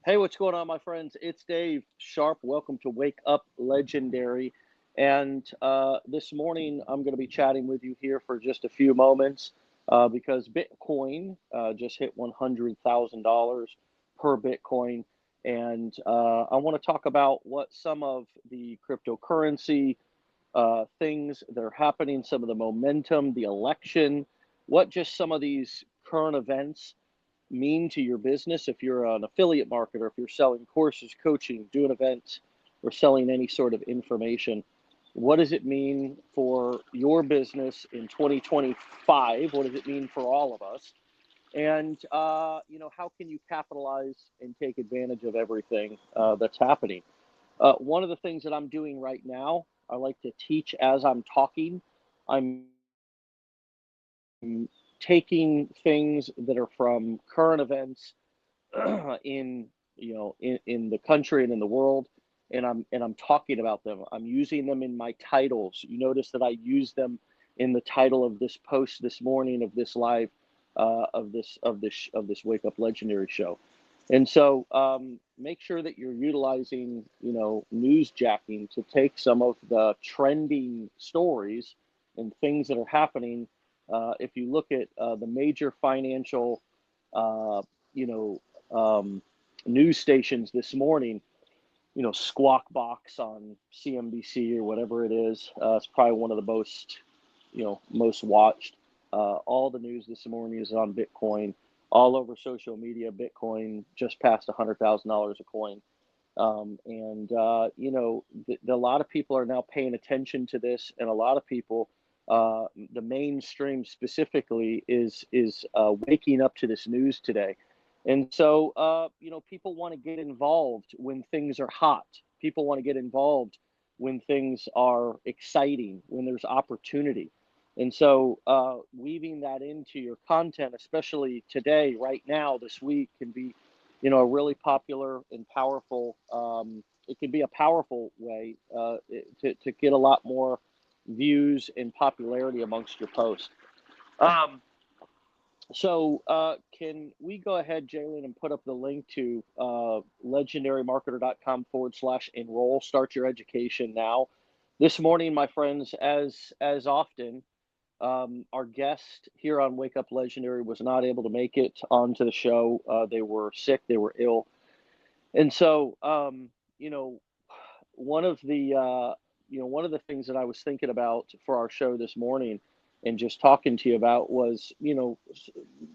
Hey, what's going on, my friends? It's Dave Sharpe. Welcome to Wake Up Legendary. And this morning, I'm going to be chatting with you here for just a few moments because Bitcoin just hit $100,000 per Bitcoin. And I want to talk about what some of the cryptocurrency things that are happening, some of the momentum, the election, what just some of these current events mean to your business if you're an affiliate marketer, if you're selling courses, coaching, doing events, or selling any sort of information. What does it mean for your business in 2025? What does it mean for all of us? And how can you capitalize and take advantage of everything that's happening? One of the things that I'm doing right now, I like to teach as I'm talking. I'm taking things that are from current events in in the country and in the world, and I'm talking about them. I'm using them in my titles. You notice that I use them in the title of this post this morning, of this live, of this Wake Up Legendary show. And so make sure that you're utilizing news jacking to take some of the trending stories and things that are happening. If you look at the major financial uh, you know news stations this morning, Squawk Box on CNBC or whatever it is. It's probably one of the most watched. All the news this morning is on Bitcoin. All over social media, Bitcoin just passed $100,000 a coin. A lot of people are now paying attention to this, and a lot of people, the mainstream specifically, is waking up to this news today. And so, people want to get involved when things are hot. People want to get involved when things are exciting, when there's opportunity. And so, weaving that into your content, especially today, right now, this week, can be a really popular and powerful. It can be a powerful way to get a lot more views and popularity amongst your post. Um, can we go ahead, Jalen, and put up the link to legendarymarketer.com/enroll? Start your education now. This morning, my friends, as often, our guest here on Wake Up Legendary was not able to make it onto the show. They were sick, they were ill. And so, one of the one of the things that I was thinking about for our show this morning and just talking to you about was, the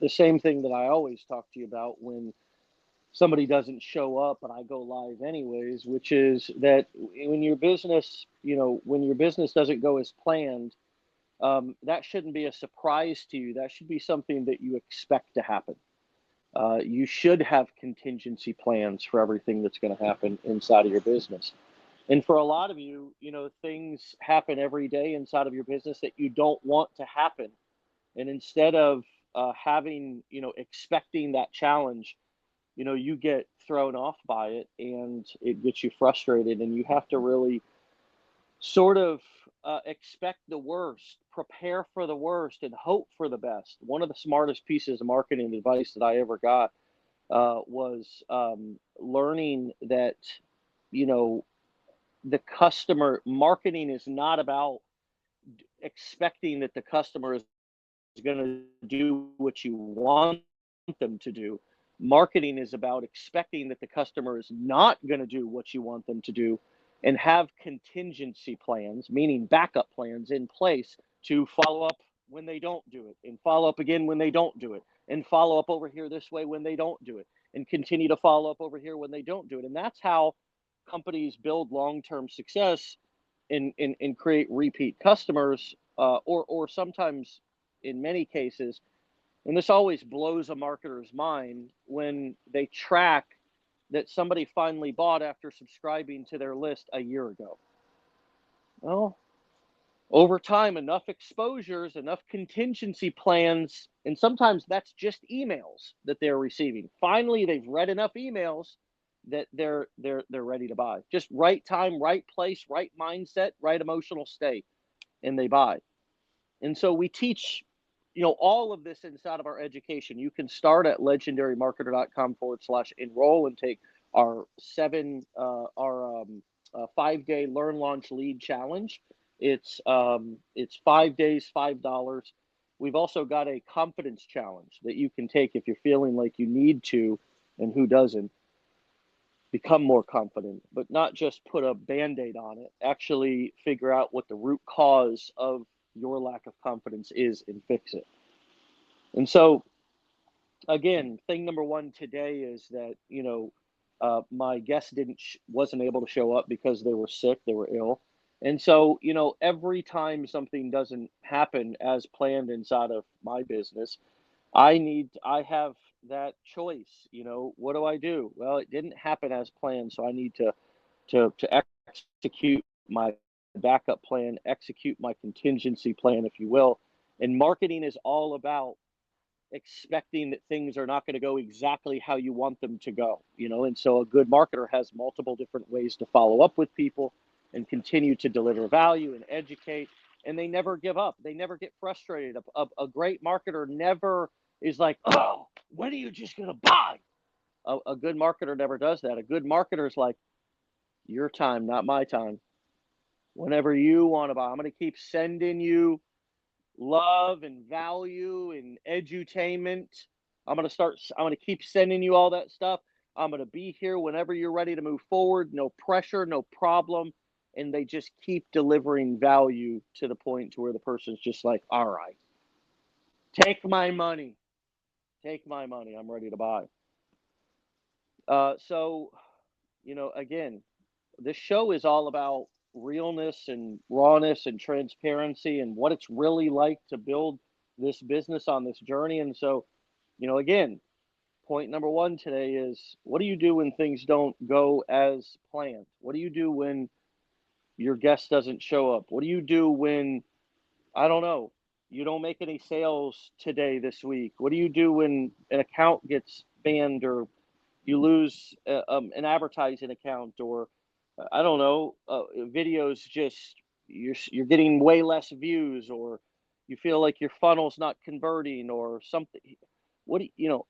same thing that I always talk to you about when somebody doesn't show up and I go live anyways, which is that when your business doesn't go as planned, that shouldn't be a surprise to you. That should be something that you expect to happen. You should have contingency plans for everything that's going to happen inside of your business. And for a lot of you, things happen every day inside of your business that you don't want to happen. And instead of expecting that challenge, you get thrown off by it and it gets you frustrated. And you have to really sort of expect the worst, prepare for the worst, and hope for the best. One of the smartest pieces of marketing advice that I ever got was learning that, you know, the customer marketing is not about expecting that the customer is going to do what you want them to do. Marketing is about expecting that the customer is not going to do what you want them to do and have contingency plans, meaning backup plans in place to follow up when they don't do it, and follow up again when they don't do it, and follow up over here this way when they don't do it, and continue to follow up over here when they don't do it. And that's how companies build long-term success and create repeat customers, or sometimes in many cases, and this always blows a marketer's mind when they track that somebody finally bought after subscribing to their list a year ago. Well, over time, enough exposures, enough contingency plans, and sometimes that's just emails that they're receiving. Finally, they've read enough emails that they're ready to buy. Just right time, right place, right mindset, right emotional state, and they buy. And so we teach, all of this inside of our education. You can start at legendarymarketer.com/enroll and take our 5-day learn launch lead challenge. It's 5 days, $5. We've also got a confidence challenge that you can take if you're feeling like you need to, and who doesn't, become more confident, but not just put a band-aid on it. Actually figure out what the root cause of your lack of confidence is and fix it. And so again, thing number one today is that, my guest wasn't able to show up because they were sick, they were ill. And so, every time something doesn't happen as planned inside of my business, I have that choice. What do I do? Well, it didn't happen as planned, so I need to execute my backup plan, execute my contingency plan, if you will. And marketing is all about expecting that things are not going to go exactly how you want them to go, and so a good marketer has multiple different ways to follow up with people and continue to deliver value and educate, and they never give up, they never get frustrated. A great marketer never is like, oh, when are you just going to buy? A good marketer never does that. A good marketer is like, your time, not my time. Whenever you want to buy, I'm going to keep sending you love and value and edutainment. I'm going to keep sending you all that stuff. I'm going to be here whenever you're ready to move forward. No pressure, no problem. And they just keep delivering value to the point to where the person's just like, all right, take my money. Take my money. I'm ready to buy. So, again, this show is all about realness and rawness and transparency and what it's really like to build this business on this journey. And so, again, point number one today is, what do you do when things don't go as planned? What do you do when your guest doesn't show up? What do you do when, I don't know, you don't make any sales today, this week? What do you do when an account gets banned, or you lose an advertising account, or I don't know, videos just you're getting way less views, or you feel like your funnel's not converting, or something? What do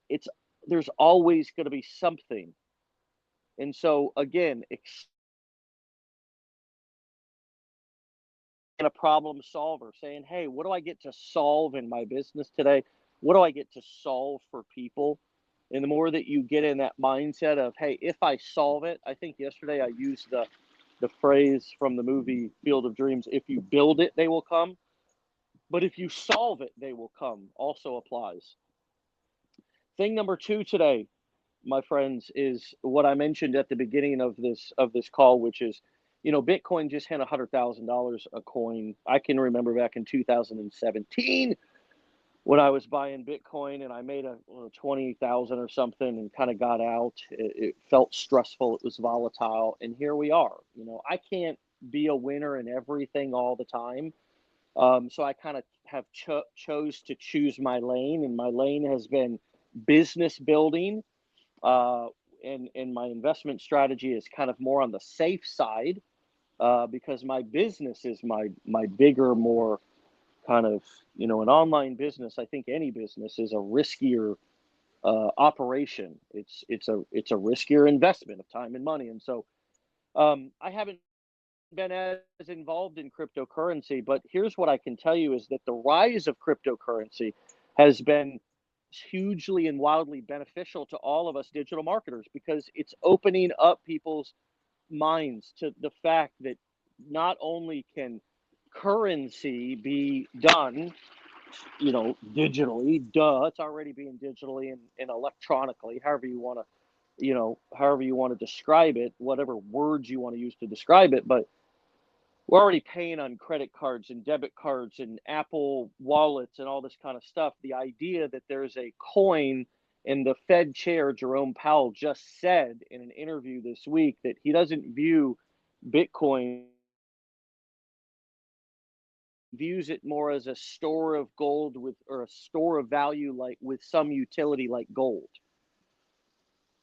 it's There's always going to be something. And so again, a problem solver, saying, hey, what do I get to solve in my business today? What do I get to solve for people? And the more that you get in that mindset of, hey, if I solve it, I think yesterday I used the phrase from the movie Field of Dreams, if you build it, they will come. But if you solve it, they will come, also applies. Thing number two today, my friends, is what I mentioned at the beginning of this call, which is, Bitcoin just hit $100,000 a coin. I can remember back in 2017 when I was buying Bitcoin and I made a 20,000 or something and kind of got out. It felt stressful. It was volatile, and here we are. I can't be a winner in everything all the time. So I kind of have chose to choose my lane, and my lane has been business building. Uh, and my investment strategy is kind of more on the safe side, because my business is my bigger, more kind of, an online business. I think any business is a riskier operation. It's a riskier investment of time and money. And so I haven't been as involved in cryptocurrency, but here's what I can tell you is that the rise of cryptocurrency has been hugely and wildly beneficial to all of us digital marketers, because it's opening up people's minds to the fact that not only can currency be done, digitally, it's already being digitally and electronically, however you want to describe it, whatever words you want to use to describe it. But we're already paying on credit cards and debit cards and Apple wallets and all this kind of stuff. The idea that there's a coin, and the Fed chair, Jerome Powell, just said in an interview this week that he doesn't view Bitcoin, views it more as a store of gold or a store of value, like with some utility like gold.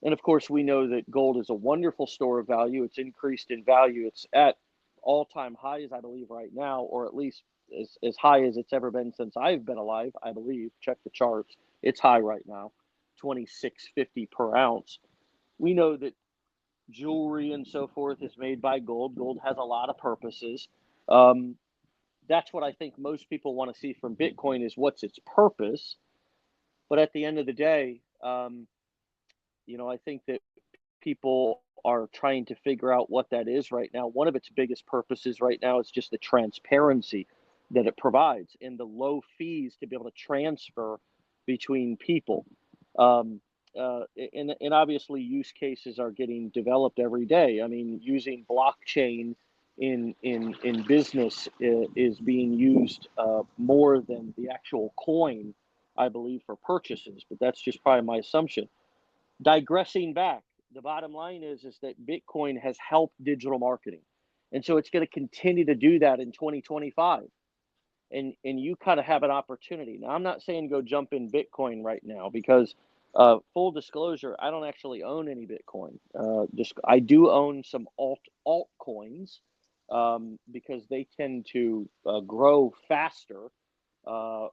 And of course, we know that gold is a wonderful store of value. It's increased in value. It's at all-time highs, I believe, right now, or at least as high as it's ever been since I've been alive, I believe. Check the charts. It's high right now, 26.50 per ounce. We know that jewelry and so forth is made by gold. Gold has a lot of purposes. Um, that's what I think most people want to see from Bitcoin, is what's its purpose. But at the end of the day, I think that people are trying to figure out what that is right now. One of its biggest purposes right now is just the transparency that it provides and the low fees to be able to transfer between people. Um, and obviously, use cases are getting developed every day. I mean, using blockchain in business is being used more than the actual coin, I believe, for purchases. But that's just probably my assumption. Digressing back, the bottom line is that Bitcoin has helped digital marketing, and so it's going to continue to do that in 2025. And you kind of have an opportunity. Now, I'm not saying go jump in Bitcoin right now, because full disclosure, I don't actually own any Bitcoin. Just I do own some altcoins, because they tend to grow faster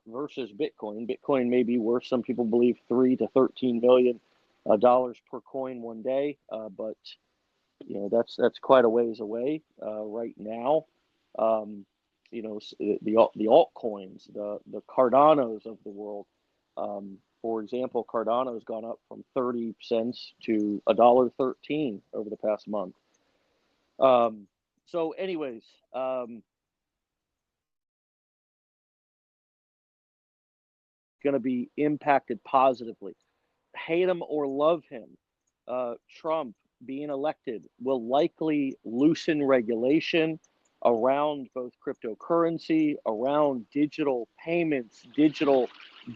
versus Bitcoin. Bitcoin may be worth, some people believe, 3 to 13 million dollars per coin one day, but that's quite a ways away right now. Um, the altcoins, the Cardanos of the world. For example, Cardano's gone up from 30 cents to $1.13 over the past month. So, anyways, going to be impacted positively. Hate him or love him, Trump being elected will likely loosen regulation around both cryptocurrency, around digital payments, digital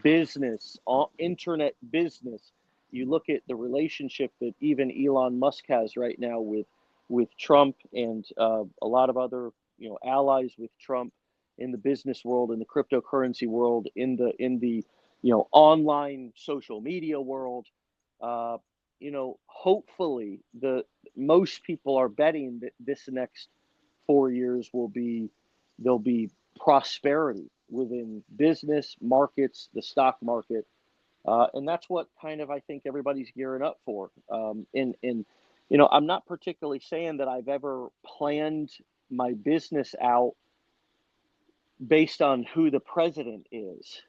business, internet business. You look at the relationship that even Elon Musk has right now with Trump, and a lot of other allies with Trump in the business world, in the cryptocurrency world, in the online social media world. Uh, Hopefully, the most people are betting that this next 4 years there'll be prosperity within business markets, the stock market, and that's what kind of I think everybody's gearing up for. And I'm not particularly saying that I've ever planned my business out based on who the president is.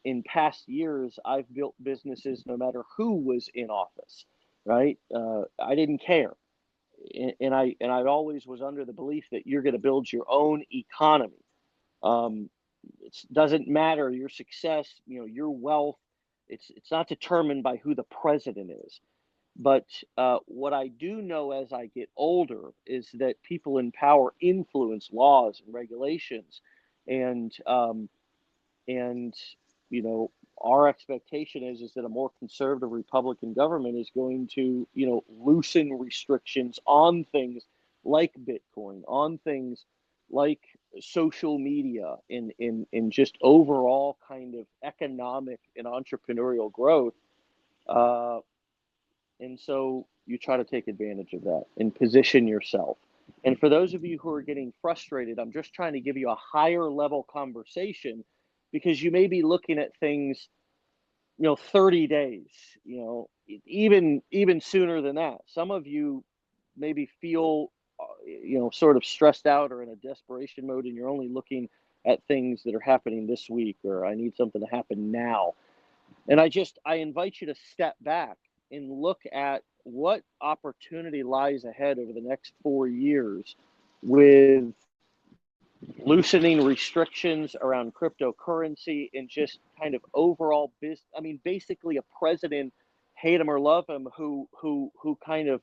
In past years, I've built businesses no matter who was in office, right? I didn't care, and I always was under the belief that you're going to build your own economy. Um, it doesn't matter your success, your wealth. It's not determined by who the president is. But what I do know as I get older is that people in power influence laws and regulations, and and our expectation is that a more conservative Republican government is going to loosen restrictions on things like Bitcoin, on things like social media, in just overall kind of economic and entrepreneurial growth. Uh, and so you try to take advantage of that and position yourself. And for those of you who are getting frustrated, I'm just trying to give you a higher level conversation, because you may be looking at things, 30 days, even sooner than that. Some of you maybe feel, sort of stressed out or in a desperation mode, and you're only looking at things that are happening this week, or I need something to happen now. And I invite you to step back and look at what opportunity lies ahead over the next 4 years with loosening restrictions around cryptocurrency and just kind of overall business. I mean, basically a president, hate him or love him, who kind of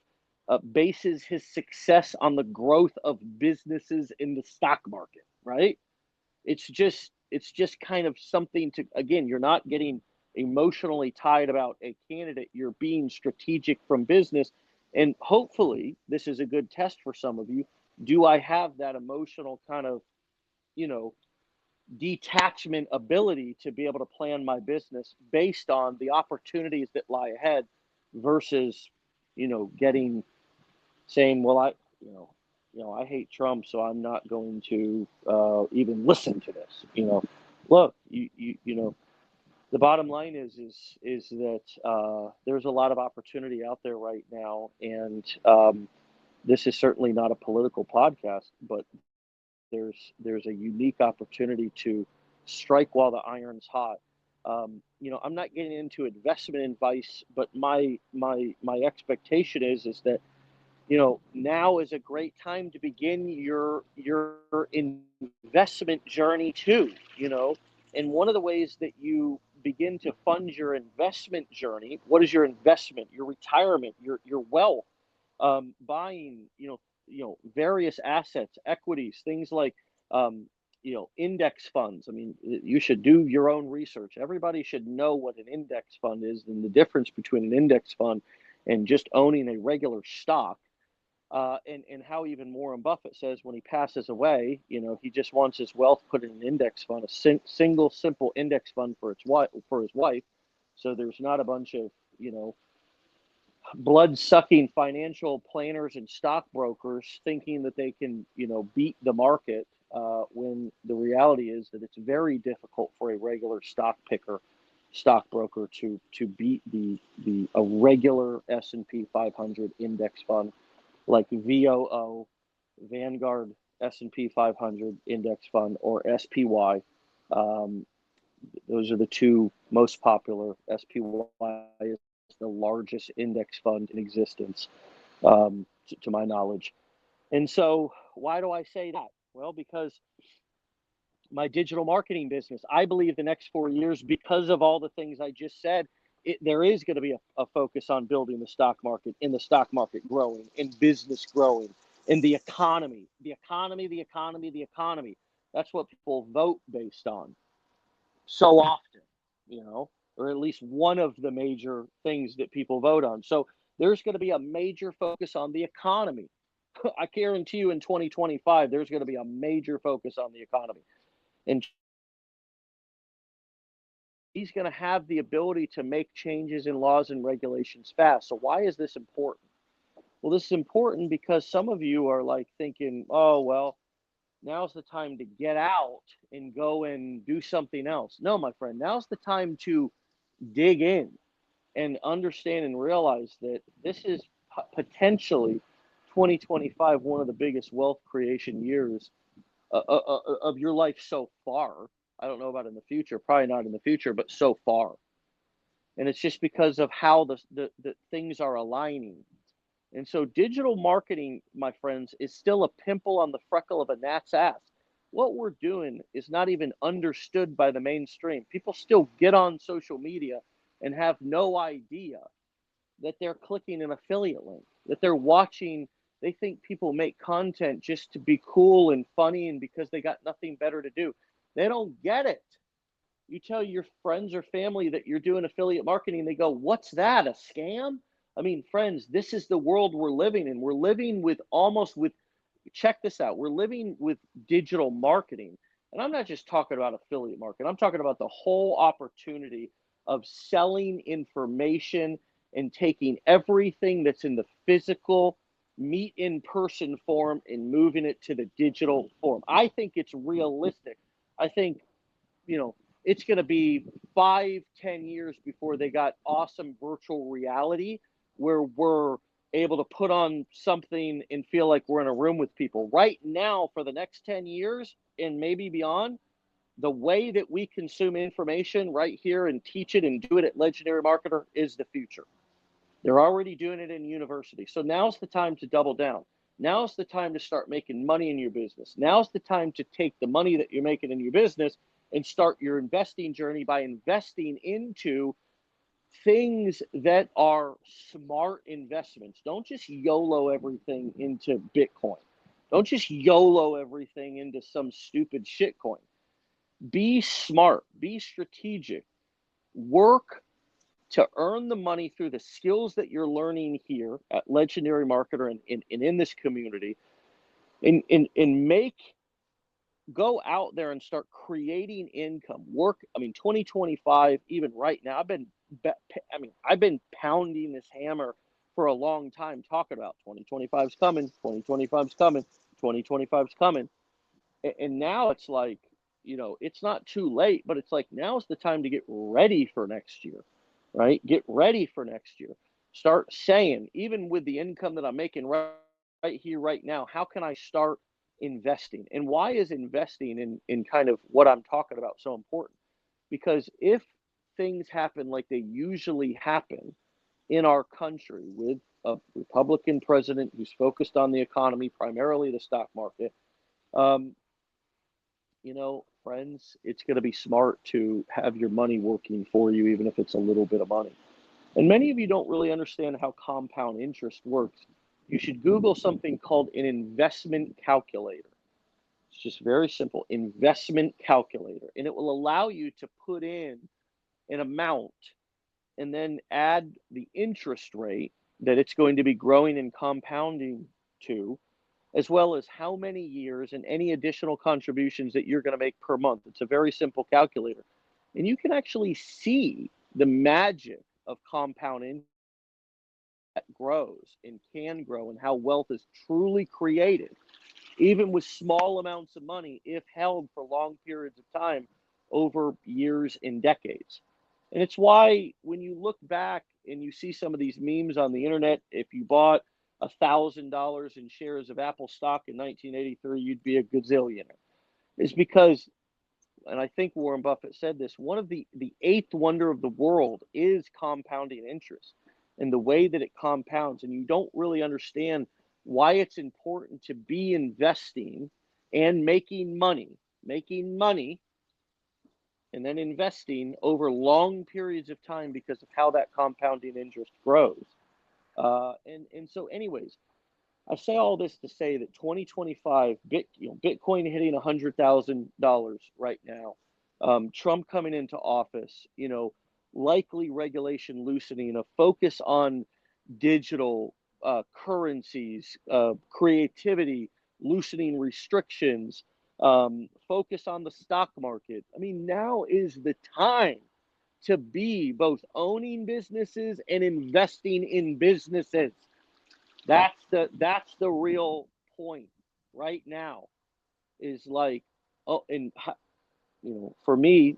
bases his success on the growth of businesses in the stock market, right? It's just kind of something to, again, you're not getting emotionally tied about a candidate, you're being strategic from business. And hopefully this is a good test for some of you. Do I have that emotional kind of, you know detachment ability to be able to plan my business based on the opportunities that lie ahead, versus getting, saying, well, I hate Trump, so I'm not going to even listen to this. Look, you know, The bottom line is that there's a lot of opportunity out there right now, and this is certainly not a political podcast, but there's a unique opportunity to strike while the iron's hot. I'm not getting into investment advice, but my expectation is that now is a great time to begin your investment journey too. And one of the ways that you begin to fund your investment journey, what is your investment, your retirement, your wealth, buying, various assets, equities, things like, index funds. I mean, you should do your own research. Everybody should know what an index fund is and the difference between an index fund and just owning a regular stock. And how even Warren Buffett says when he passes away, he just wants his wealth put in an index fund, a single simple index fund for his wife. So there's not a bunch of blood sucking financial planners and stockbrokers thinking that they can beat the market, when the reality is that it's very difficult for a regular stockbroker to beat a regular S&P 500 index fund like VOO, Vanguard S&P 500 Index Fund, or SPY. Those are the two most popular. SPY is the largest index fund in existence, to my knowledge. And so why do I say that? Well, because my digital marketing business, I believe the next 4 years, because of all the things I just said, there is going to be a focus on building the stock market, in the stock market growing, in business growing, in the economy. That's what people vote based on so often, or at least one of the major things that people vote on. So there's going to be a major focus on the economy. I guarantee you in 2025, there's going to be a major focus on the economy. And he's going to have the ability to make changes in laws and regulations fast. So why is this important? Well, this is important because some of you are like thinking, oh, well, now's the time to get out and go and do something else. No, my friend, now's the time to dig in and understand and realize that this is potentially 2025, one of the biggest wealth creation years of your life so far. I don't know about in the future, probably not in the future, but so far. And it's just because of how the things are aligning. And so digital marketing, my friends, is still a pimple on the freckle of a gnat's ass. What we're doing is not even understood by the mainstream. People still get on social media and have no idea that they're clicking an affiliate link, that they're watching. They think people make content just to be cool and funny and because they got nothing better to do. They don't get it. You tell your friends or family that you're doing affiliate marketing, they go, "What's that? A scam?" I mean, friends, this is the world we're living in. We're living with check this out. We're living with digital marketing. And I'm not just talking about affiliate marketing. I'm talking about the whole opportunity of selling information and taking everything that's in the physical meet in person form and moving it to the digital form. I think it's realistic. I think, it's going to be 5-10 years before they got awesome virtual reality where we're able to put on something and feel like we're in a room with people. Right now, for the next 10 years and maybe beyond, the way that we consume information right here and teach it and do it at Legendary Marketer is the future. They're already doing it in university. So now's the time to double down. Now's the time to start making money in your business. Now's the time to take the money that you're making in your business and start your investing journey by investing into things that are smart investments. Don't just YOLO everything into Bitcoin. Don't just YOLO everything into some stupid shitcoin. Be smart, be strategic, work to earn the money through the skills that you're learning here at Legendary Marketer and in this community, and go out there and start creating income. Work. I mean, 2025, even right now, I've been pounding this hammer for a long time, talking about 2025's coming, 2025's coming, 2025's coming, and now it's like it's not too late, but it's like now's the time to get ready for next year, right? Get ready for next year. Start saying, even with the income that I'm making right here, right now, how can I start investing? And why is investing in kind of what I'm talking about so important? Because if things happen like they usually happen in our country with a Republican president who's focused on the economy, primarily the stock market, um, friends, it's going to be smart to have your money working for you, even if it's a little bit of money. And many of you don't really understand how compound interest works. You should Google something called an investment calculator. It's just very simple, investment calculator, and it will allow you to put in an amount and then add the interest rate that it's going to be growing and compounding to, as well as how many years and any additional contributions that you're going to make per month. It's a very simple calculator. And you can actually see the magic of compound interest that grows and can grow, and how wealth is truly created, even with small amounts of money, if held for long periods of time over years and decades. And it's why when you look back and you see some of these memes on the internet, if you bought $1,000 in shares of Apple stock in 1983, you'd be a gazillionaire. Is because, and I think Warren Buffett said this, one of the eighth wonder of the world is compounding interest and the way that it compounds. And you don't really understand why it's important to be investing and making money and then investing over long periods of time because of how that compounding interest grows. And so, anyways, I say all this to say that 2025, Bitcoin hitting $100,000 right now, Trump coming into office, likely regulation loosening, a focus on digital currencies, creativity, loosening restrictions, focus on the stock market. I mean, now is the time to be both owning businesses and investing in businesses. That's the real point right now. Is like, oh, and for me,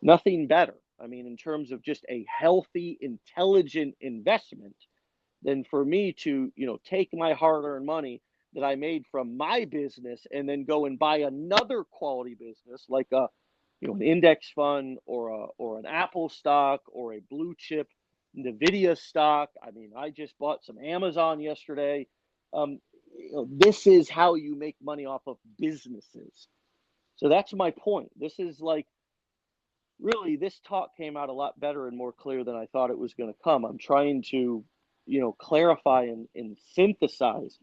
nothing better. I mean, in terms of just a healthy, intelligent investment, than for me to take my hard-earned money that I made from my business and then go and buy another quality business like an index fund or an Apple stock or a blue chip Nvidia stock. I mean, I just bought some Amazon yesterday. This is how you make money off of businesses. So that's my point. This is like, really, this talk came out a lot better and more clear than I thought it was going to come. I'm trying to, clarify and synthesize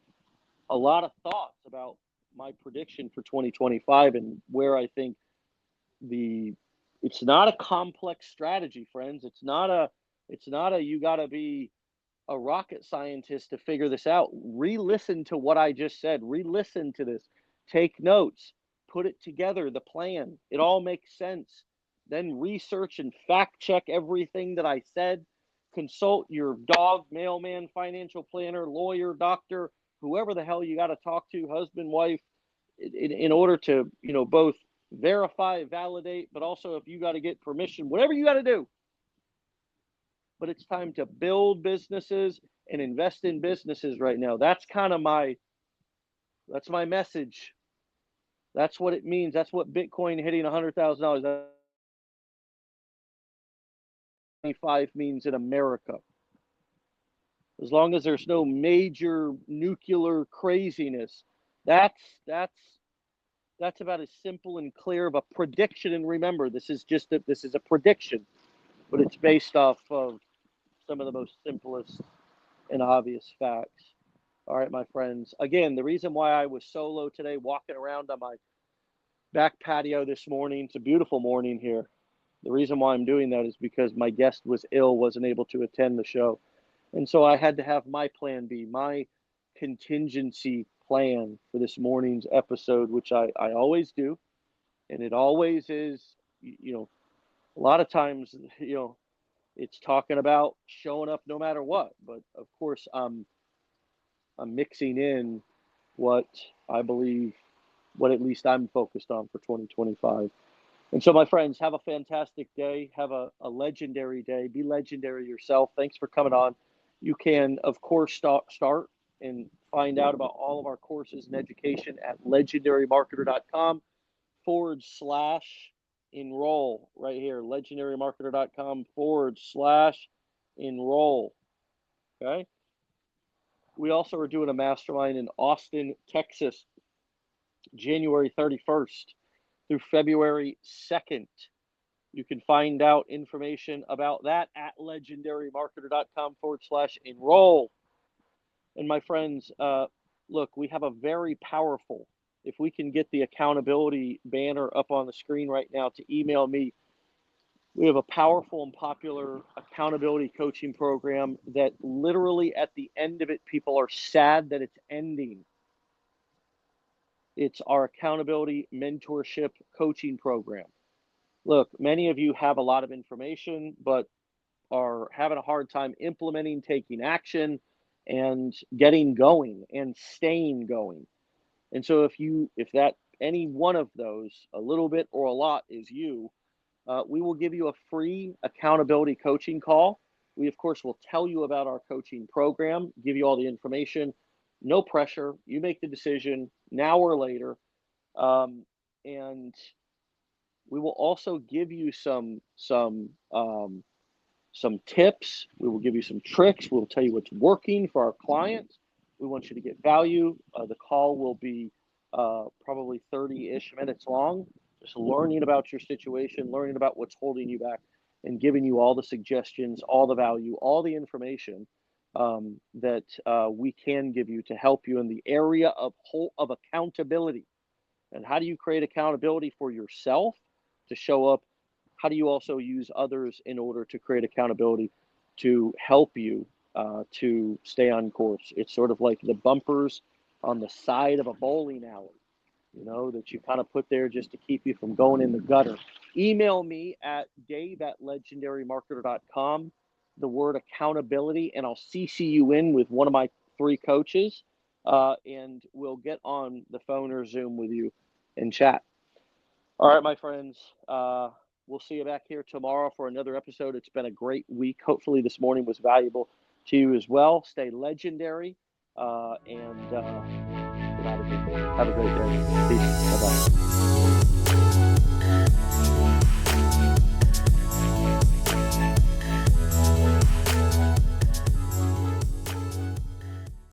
a lot of thoughts about my prediction for 2025 and where I think it's not a complex strategy, friends. It's not a you got to be a rocket scientist to figure this out. Re-listen to what I just said. Re-listen to this. Take notes. Put it together, the plan. It all makes sense. Then research and fact check everything that I said. Consult your dog, mailman, financial planner, lawyer, doctor, whoever the hell you got to talk to, husband, wife, in order to, both verify, validate, but also if you got to get permission, whatever you got to do. But it's time to build businesses and invest in businesses right now. That's my message. That's what it means. That's what Bitcoin hitting $100,000 means in America. As long as there's no major nuclear craziness, that's about as simple and clear of a prediction. And remember, this is a prediction, but it's based off of some of the most simplest and obvious facts. All right, my friends. Again, the reason why I was solo today, walking around on my back patio this morning, it's a beautiful morning here. The reason why I'm doing that is because my guest was ill, wasn't able to attend the show. And so I had to have my plan B, my contingency plan for this morning's episode, which I always do. And it always is, a lot of times, it's talking about showing up no matter what. But of course, I'm mixing in what I believe what at least I'm focused on for 2025. And so, my friends, have a fantastic day. Have a legendary day. Be legendary yourself. Thanks for coming on. You can, of course, start and find out about all of our courses and education at legendarymarketer.com/enroll. Right here, legendarymarketer.com/enroll. Okay. We also are doing a mastermind in Austin, Texas, January 31st through February 2nd. You can find out information about that at legendarymarketer.com/enroll. And my friends, look, we have a very powerful, if we can get the accountability banner up on the screen right now to email me, we have a powerful and popular accountability coaching program that literally at the end of it, people are sad that it's ending. It's our accountability mentorship coaching program. Look, many of you have a lot of information, but are having a hard time implementing, taking action, and getting going and staying going. And so if that any one of those, a little bit or a lot, is you, we will give you a free accountability coaching call. We, of course, will tell you about our coaching program, give you all the information, no pressure. You make the decision now or later. And we will also give you some tips. We will give you some tricks. We'll tell you what's working for our clients. We want you to get value. The call will be probably 30-ish minutes long, just learning about your situation, learning about what's holding you back, and giving you all the suggestions, all the value, all the information that we can give you to help you in the area of accountability. And how do you create accountability for yourself to show up? How do you also use others in order to create accountability to help you to stay on course? It's sort of like the bumpers on the side of a bowling alley, that you kind of put there just to keep you from going in the gutter. Email me at dave@legendarymarketer.com, the word accountability, and I'll CC you in with one of my 3 coaches, and we'll get on the phone or Zoom with you and chat. All right, my friends. We'll see you back here tomorrow for another episode. It's been a great week. Hopefully this morning was valuable to you as well. Stay legendary, and get out of here. Have a great day. Peace. Bye-bye.